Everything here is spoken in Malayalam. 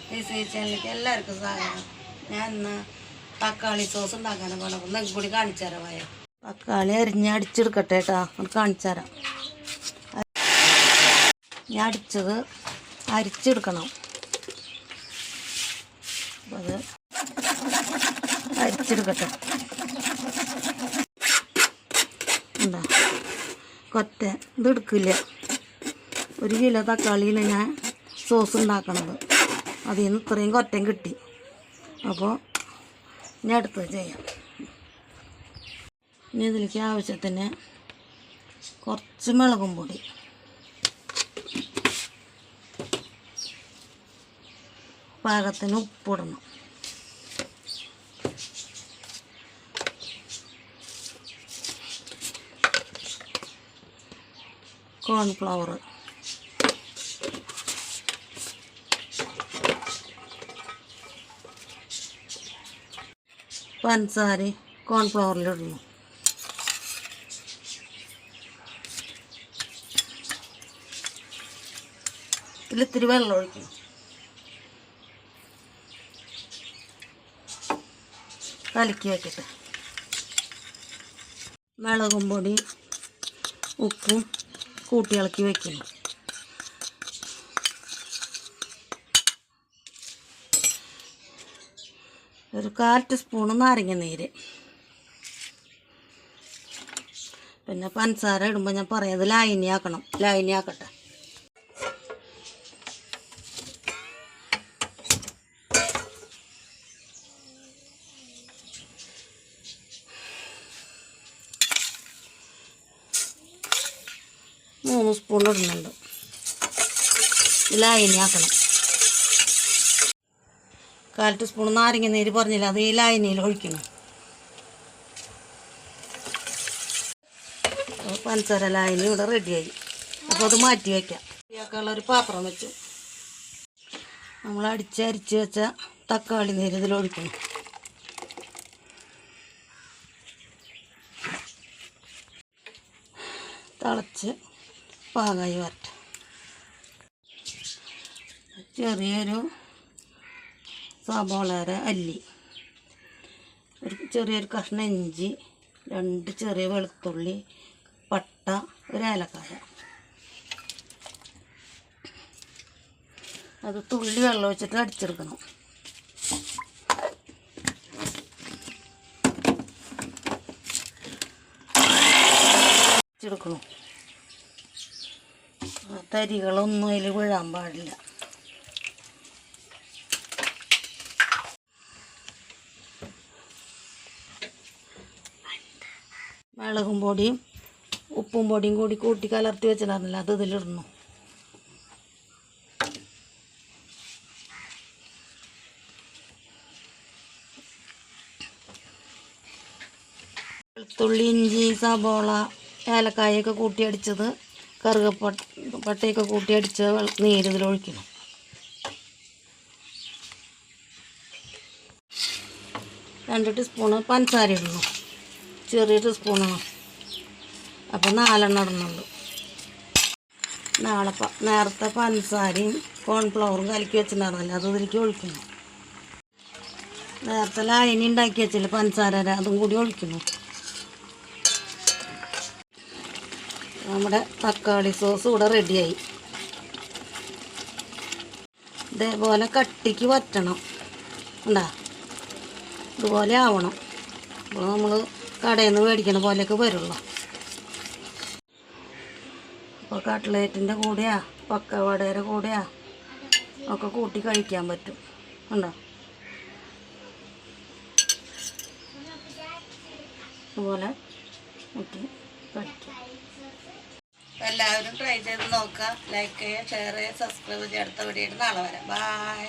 ചാനലിലേക്ക് എല്ലാവർക്കും സ്വാഗതം. ഞാൻ ഇന്ന് തക്കാളി സോസ് ഉണ്ടാക്കാനും കൊണ്ടപ്പോൾ നിങ്ങൾക്ക് കൂടി കാണിച്ചു തരാം. വായ തക്കാളി അരിഞ്ഞ് അടിച്ചെടുക്കട്ടെ കേട്ടോ, അത് കാണിച്ചു തരാം. ഞാൻ അടിച്ചത് അരിച്ചെടുക്കണം. അപ്പോൾ അത് അരിച്ചെടുക്കട്ടെ. എന്താ കൊറ്റ ഇത് എടുക്കില്ല. 1 കിലോ തക്കാളിയിൽ ഞാൻ സോസ് ഉണ്ടാക്കണത്. അതിൽ നിന്ന് ഇത്രയും കൊറ്റം കിട്ടി. അപ്പോൾ ഇനി അടുത്തത് ചെയ്യാം. ഇനി ഇതിലേക്ക് ആവശ്യത്തിന് കുറച്ച് മുളകും പൊടി, പാകത്തിന് ഉപ്പിടണം, കോൺഫ്ലവർ, പഞ്ചസാര കോൺഫ്ലവറിലിടണം. ഇതിലിത്തിരി വെള്ളം ഒഴിക്കണം. കലക്കി വയ്ക്കട്ടെ. മുളകും പൊടി ഉപ്പും കൂട്ടി ഇളക്കി വയ്ക്കണം. ഒരു 1/4 ടീസ്പൂൺ നാരങ്ങ നീര്. പിന്നെ പഞ്ചസാര ഇടുമ്പോൾ ഞാൻ പറയുന്നത് ലായനിയാക്കണം. ലായനിയാക്കട്ടെ. മൂന്ന് സ്പൂൺ ഇടുന്നുണ്ട്. ലായനിയാക്കണം. 1/4 ടീസ്പൂൺ നാരങ്ങ നീര് പറഞ്ഞില്ല, അത് ഈ ലായനിയിൽ ഒഴിക്കണം. പഞ്ചസാര ലായനി ഇവിടെ റെഡിയായി. അപ്പോൾ അത് മാറ്റി വയ്ക്കാം. ഒരു പാത്രം വെച്ചു നമ്മൾ അരിച്ച് വെച്ച തക്കാളി നീര് ഇതിലൊഴിക്കണം. തിളച്ച് പാകമായി വരട്ടെ. ചെറിയൊരു സവാള അല്ലി, ചെറിയൊരു കഷ്ണം ഇഞ്ചി, 2 ചെറിയ വെളുത്തുള്ളി, പട്ട, 1 ഏലക്കായ. അത് തുള്ളി വെള്ളം ഒഴിച്ചിട്ട് അടിച്ചെടുക്കണം. അടിച്ചെടുക്കണം. തരികളൊന്നും അതിൽ വീഴാൻ പാടില്ല. മുളകും പൊടിയും ഉപ്പും പൊടിയും കൂടി കൂട്ടി കലർത്തി വെച്ചിട്ടുണ്ടായിരുന്നില്ല, അത് ഇതിലിടണം. വെളുത്തുള്ളി, ഇഞ്ചി, സബോള, ഏലക്കായൊക്കെ കൂട്ടി അടിച്ചത്, കറുകപ്പട്ടയൊക്കെ കൂട്ടി അടിച്ച നീര് ഇതിലൊഴിക്കണം. 2 ടീസ്പൂണ് പഞ്ചസാര ഇടണം. ചെറിയ ടീസ്പൂണാണ്. അപ്പോൾ 4 ഇടുന്നുള്ളൂ. നേരത്തെ പഞ്ചസാരയും കോൺഫ്ലവറും കലക്കി വെച്ചിട്ടുണ്ടായിരുന്നില്ല, അത് ഇതിലേക്ക് ഒഴിക്കണം. നേരത്തെ ലായനി ഉണ്ടാക്കി വെച്ചില്ല പഞ്ചസാര, അതും കൂടി ഒഴിക്കണം. നമ്മുടെ തക്കാളി സോസ് ഇവിടെ റെഡിയായി. ഇതേപോലെ കട്ടിക്ക് വറ്റണം. ഉണ്ടാ ഇതുപോലെ ആവണം. അപ്പോൾ നമ്മൾ കടയിൽ നിന്ന് മേടിക്കണ പോലെയൊക്കെ വരുള്ളൂ. അപ്പോൾ കട്ട്ലേറ്റിൻ്റെ കൂടെയാ പക്കവടയുടെ കൂടെയാ ഒക്കെ കൂട്ടി കഴിക്കാൻ പറ്റും. ഉണ്ടോ? അതുപോലെ കൂട്ടി കഴിക്കാം. എല്ലാവരും ട്രൈ ചെയ്ത് നോക്കുക. ലൈക്ക് ചെയ്യുക, ഷെയർ ചെയ്യുക, സബ്സ്ക്രൈബ് ചെയ്യുക. അടുത്ത വീഡിയോയിൽ നാളെ വരാം. ബൈ.